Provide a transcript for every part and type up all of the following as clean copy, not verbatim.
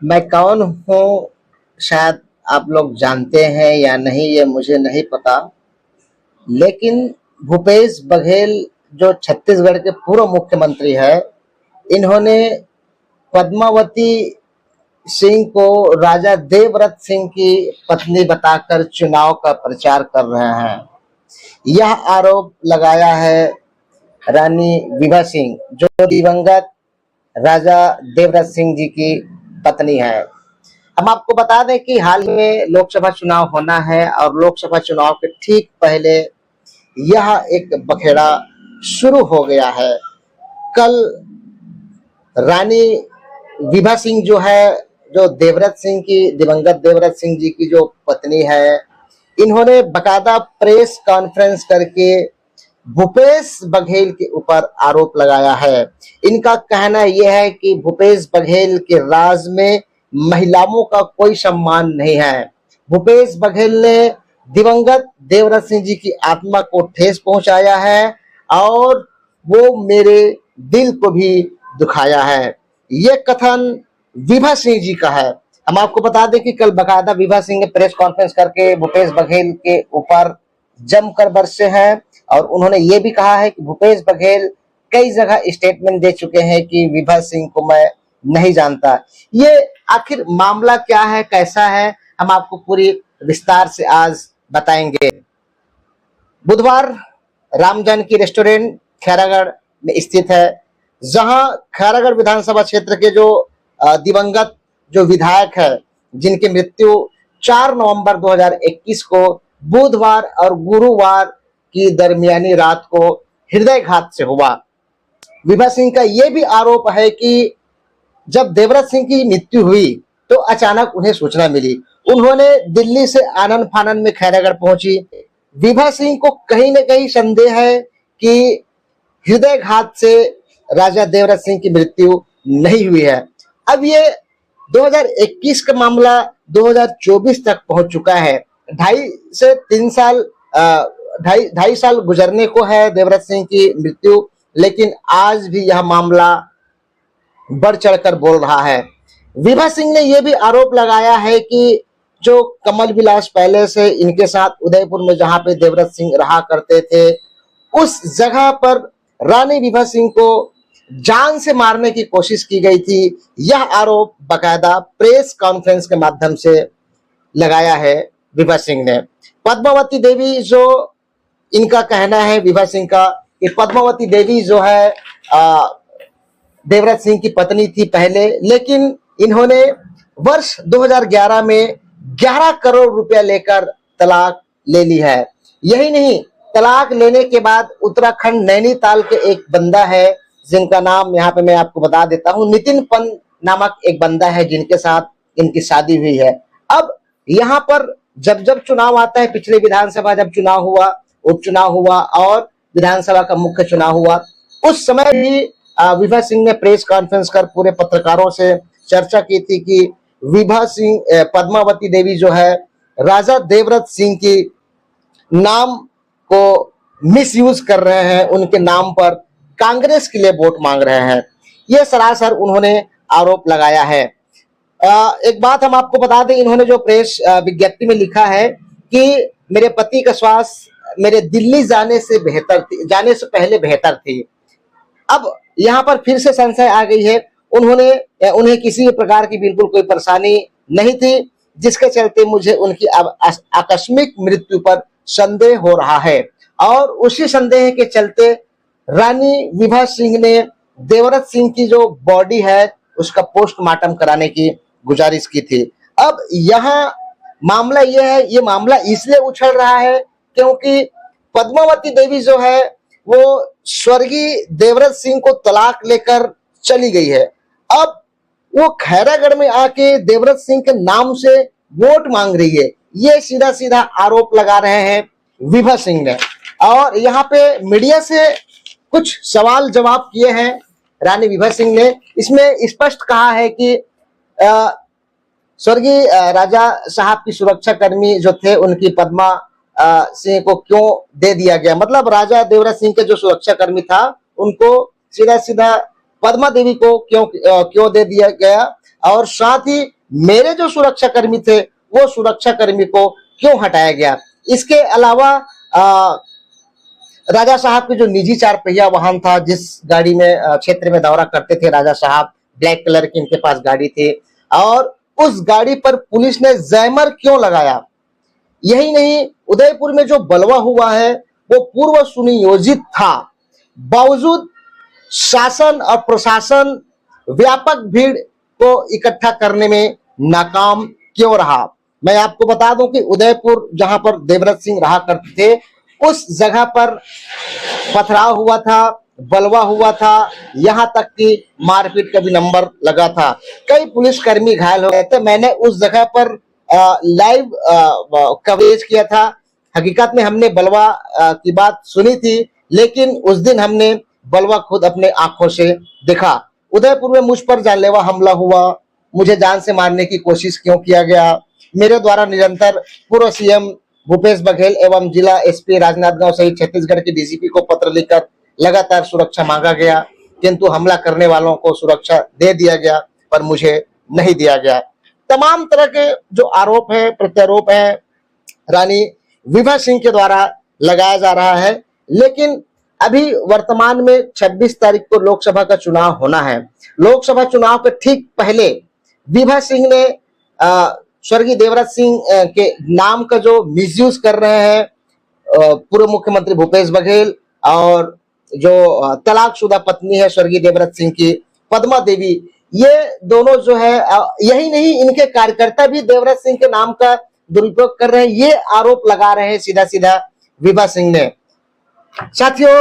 मैं कौन हूँ शायद आप लोग जानते हैं या नहीं ये मुझे नहीं पता। लेकिन भूपेश बघेल जो छत्तीसगढ़ के पूर्व मुख्यमंत्री है, इन्होंने पद्मावती सिंह को राजा देवव्रत सिंह की पत्नी बताकर चुनाव का प्रचार कर रहे हैं। यह आरोप लगाया है रानी विभा सिंह, जो दिवंगत राजा देवव्रत सिंह जी की पत्नी है। हम आपको बता दें कि हाल में लोकसभा चुनाव होना है और लोकसभा चुनाव के ठीक पहले यह एक बखेड़ा शुरू हो गया है। कल रानी विभा सिंह जो है, जो देवव्रत सिंह की, दिवंगत देवव्रत सिंह जी की जो पत्नी है, इन्होंने बकायदा प्रेस कॉन्फ्रेंस करके भूपेश बघेल के ऊपर आरोप लगाया है। इनका कहना यह है कि भूपेश बघेल के राज में महिलाओं का कोई सम्मान नहीं है। भूपेश बघेल ने दिवंगत देवव्रत सिंह जी की आत्मा को ठेस पहुंचाया है और वो मेरे दिल को भी दुखाया है। ये कथन विभा सिंह जी का है। हम आपको बता दें कि कल बकायदा विभा सिंह ने प्रेस कॉन्फ्रेंस करके भूपेश बघेल के ऊपर जमकर बरसे हैं और उन्होंने ये भी कहा है कि भूपेश बघेल कई जगह स्टेटमेंट दे चुके हैं कि विभा सिंह को मैं नहीं जानता। ये आखिर मामला क्या है, कैसा है, हम आपको पूरी विस्तार से आज बताएंगे। बुधवार राम जानकी रेस्टोरेंट खैरागढ़ में स्थित है, जहां खैरागढ़ विधानसभा क्षेत्र के जो दिवंगत जो विधायक है, जिनकी मृत्यु 4 नवंबर 2021 को बुधवार और गुरुवार की दरमियानी रात को हृदयघात से हुआ। विभा सिंह का यह भी आरोप है कि जब देवव्रत सिंह की मृत्यु हुई तो अचानक उन्हें सूचना मिली। उन्होंने दिल्ली से आनन फानन में खैरागढ़ पहुंची। विभा सिंह को कहीं न कहीं संदेह है कि हृदयघात से राजा देवव्रत सिंह की मृत्यु नहीं हुई है। अब ये 2021 का मामला 2024 तक पहुंच चुका है। 2.5 साल गुजरने को है देवव्रत सिंह की मृत्यु, लेकिन आज भी यह मामला बढ़ चढ़कर बोल रहा है। विभा सिंह ने यह भी आरोप लगाया है कि जो कमल विलास पैलेस है इनके साथ उदयपुर में, जहां पे देवव्रत सिंह रहा करते थे, उस जगह पर रानी विभा सिंह को जान से मारने की कोशिश की गई थी। यह आरोप बकायदा प्रेस कॉन्फ्रेंस के माध्यम से लगाया है विभा सिंह ने। पद्मावती देवी, जो इनका कहना है विभा सिंह का कि पद्मावती देवी जो है देवव्रत सिंह की पत्नी थी पहले, लेकिन इन्होंने वर्ष 2011 में 11 करोड़ रुपया लेकर तलाक ले ली है। यही नहीं, तलाक लेने के बाद उत्तराखंड नैनीताल के एक बंदा है, जिनका नाम यहाँ पे मैं आपको बता देता हूँ, नितिन पंत नामक एक बंदा है, जिनके साथ इनकी शादी हुई है। अब यहाँ पर जब जब चुनाव आता है, पिछले विधानसभा जब चुनाव हुआ, उपचुनाव हुआ और विधानसभा का मुख्य चुनाव हुआ, उस समय भी विभा सिंह ने प्रेस कॉन्फ्रेंस कर पूरे पत्रकारों से चर्चा की थी कि विभा सिंह, पद्मावती देवी जो है, राजा देवव्रत सिंह की नाम को मिसयूज कर रहे हैं, उनके नाम पर कांग्रेस के लिए वोट मांग रहे हैं। यह सरासर उन्होंने आरोप लगाया है। एक बात हम आपको बता दें, इन्होंने जो प्रेस विज्ञप्ति में लिखा है कि मेरे पति का स्वास्थ्य मेरे दिल्ली जाने से पहले बेहतर थी। अब यहाँ पर फिर से संशय आ गई है। उन्हें किसी प्रकार की बिल्कुल कोई परेशानी नहीं थी, जिसके चलते मुझे उनकी आकस्मिक मृत्यु पर संदेह हो रहा है। और उसी संदेह के चलते रानी विभा सिंह ने देवव्रत सिंह की जो बॉडी है उसका पोस्टमार्टम कराने की गुजारिश की थी। अब यहाँ मामला यह है, ये मामला इसलिए उछल रहा है क्योंकि पद्मावती देवी जो है वो स्वर्गीय देवव्रत सिंह को तलाक लेकर चली गई है। अब वो खैरागढ़ में आके देवव्रत सिंह के नाम से वोट मांग रही है। ये सीधा सीधा आरोप लगा रहे हैं विभा सिंह ने। और यहाँ पे मीडिया से कुछ सवाल जवाब किए हैं रानी विभा सिंह ने। इसमें स्पष्ट कहा है कि स्वर्गीय राजा साहब की सुरक्षा कर्मी जो थे, उनकी पद्मा सिंह को क्यों दे दिया गया, मतलब राजा देवव्रत सिंह के जो सुरक्षा कर्मी था उनको सीधा सीधा पद्मा देवी को क्यों दे दिया गया। और साथ ही मेरे जो सुरक्षा कर्मी थे वो सुरक्षा कर्मी को क्यों हटाया गया। इसके अलावा राजा साहब के जो निजी 4 पहिया वाहन था, जिस गाड़ी में क्षेत्र में दौरा करते थे राजा साहब, ब्लैक कलर की इनके पास गाड़ी थी, और उस गाड़ी पर पुलिस ने जैमर क्यों लगाया। यही नहीं, उदयपुर में जो बलवा हुआ है वो पूर्व सुनियोजित था, बावजूद शासन और प्रशासन व्यापक भीड़ को इकट्ठा करने में नाकाम क्यों रहा। मैं आपको बता दूं कि उदयपुर जहां पर देवव्रत सिंह रहा करते थे, उस जगह पर पथराव हुआ था, बलवा हुआ था, यहां तक कि मारपीट का भी नंबर लगा था, कई पुलिसकर्मी घायल हो गए थे। मैंने उस जगह पर लाइव कवरेज किया था। हकीकत में हमने बलवा की बात सुनी थी, लेकिन उस दिन हमने बलवा खुद अपने आंखों से देखा। उदयपुर में मुझ पर जानलेवा हमला हुआ, मुझे जान से मारने की कोशिश क्यों किया गया। मेरे द्वारा निरंतर पूर्व सीएम भूपेश बघेल एवं जिला एसपी राजनांदगांव सहित छत्तीसगढ़ के डीजीपी को पत्र लिखकर लगातार सुरक्षा मांगा गया, किंतु हमला करने वालों को सुरक्षा दे दिया गया, पर मुझे नहीं दिया गया। तमाम तरह के जो आरोप है, प्रत्यारोप है, रानी विभा सिंह के द्वारा लगाया जा रहा है। लेकिन अभी वर्तमान में 26 तारीख को लोकसभा का चुनाव होना है। लोकसभा चुनाव के ठीक पहले विभा सिंह ने स्वर्गीय देवव्रत सिंह के नाम का जो मिसयूज कर रहे हैं पूर्व मुख्यमंत्री भूपेश बघेल, और जो तलाकशुदा पत्नी है स्वर्गीय देवव्रत सिंह की पद्मा देवी, ये दोनों जो है, यही नहीं, इनके कार्यकर्ता भी देवव्रत सिंह के नाम का दुरुपयोग कर रहे हैं, ये आरोप लगा रहे हैं सीधा सीधा विभा सिंह ने। साथियों,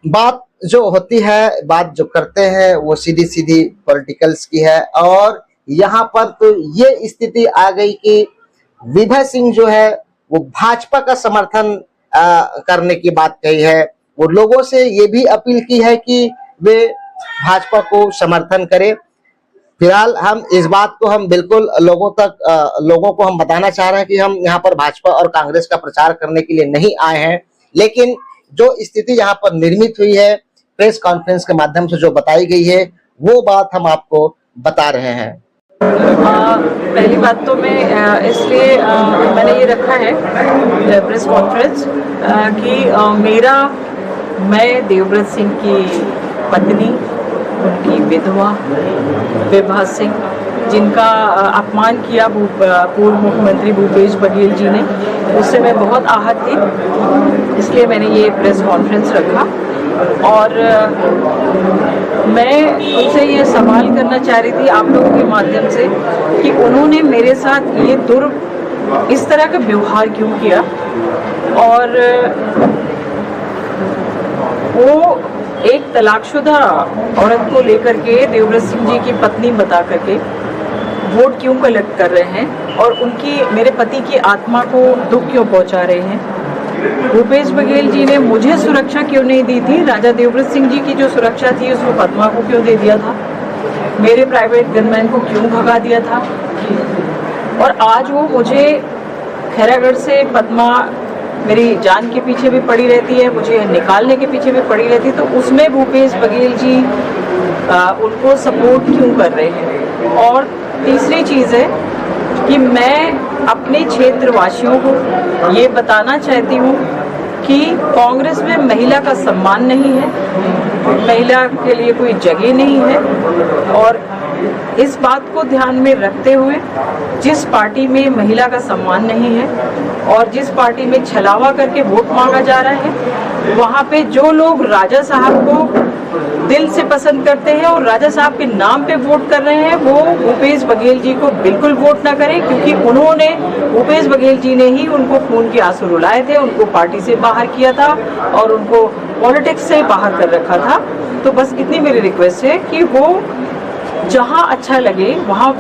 बात जो होती है, बात जो करते हैं, वो सीधी सीधी पॉलिटिकल्स की है, और यहाँ पर तो ये स्थिति आ गई कि विभा सिंह जो है वो भाजपा का समर्थन करने की बात कही है। वो लोगों से ये भी अपील की है कि वे भाजपा को समर्थन करें। फिलहाल हम इस बात को हम बिल्कुल लोगों को हम बताना चाह रहे हैं कि हम यहाँ पर भाजपा और कांग्रेस का प्रचार करने के लिए नहीं आए हैं, लेकिन जो स्थिति यहाँ पर निर्मित हुई है, प्रेस कॉन्फ्रेंस के माध्यम से जो बताई गई है, वो बात हम आपको बता रहे हैं। पहली बात तो मैं इसलिए मैंने ये रखा है प्रेस कॉन्फ्रेंस कि मैं देवव्रत सिंह की पत्नी, उनकी विधवा विभा सिंह, जिनका अपमान किया पूर्व मुख्यमंत्री भूपेश बघेल जी ने, उससे मैं बहुत आहत थी, इसलिए मैंने ये प्रेस कॉन्फ्रेंस रखा। और मैं उनसे ये सवाल करना चाह रही थी आप लोगों के माध्यम से कि उन्होंने मेरे साथ ये इस तरह का व्यवहार क्यों किया, और वो एक तलाकशुदा औरत को लेकर के देवव्रत सिंह जी की पत्नी बता करके वोट क्यों कलेक्ट कर रहे हैं, और मेरे पति की आत्मा को दुख क्यों पहुंचा रहे हैं। भूपेश बघेल जी ने मुझे सुरक्षा क्यों नहीं दी थी, राजा देवव्रत सिंह जी की जो सुरक्षा थी उसको पद्मा को क्यों दे दिया था, मेरे प्राइवेट गनमैन को क्यों भगा दिया था। और आज वो मुझे खैरागढ़ से पद्मा मेरी जान के पीछे भी पड़ी रहती है, मुझे निकालने के पीछे भी पड़ी रहती है, तो उसमें भूपेश बघेल जी उनको सपोर्ट क्यों कर रहे हैं। और तीसरी चीज़ है कि मैं अपने क्षेत्रवासियों को ये बताना चाहती हूँ कि कांग्रेस में महिला का सम्मान नहीं है, महिला के लिए कोई जगह नहीं है। और इस बात को ध्यान में रखते हुए जिस पार्टी में महिला का सम्मान नहीं है और जिस पार्टी में छलावा करके वोट मांगा जा रहा है, वहाँ पे जो लोग राजा साहब को दिल से पसंद करते हैं और राजा साहब के नाम पे वोट कर रहे हैं, वो भूपेश बघेल जी को बिल्कुल वोट ना करें, क्योंकि भूपेश बघेल जी ने ही उनको खून के आंसू रुलाए थे, उनको पार्टी से बाहर किया था और उनको पॉलिटिक्स से बाहर कर रखा था। तो बस इतनी मेरी रिक्वेस्ट है कि वो जहां अच्छा लगे वहां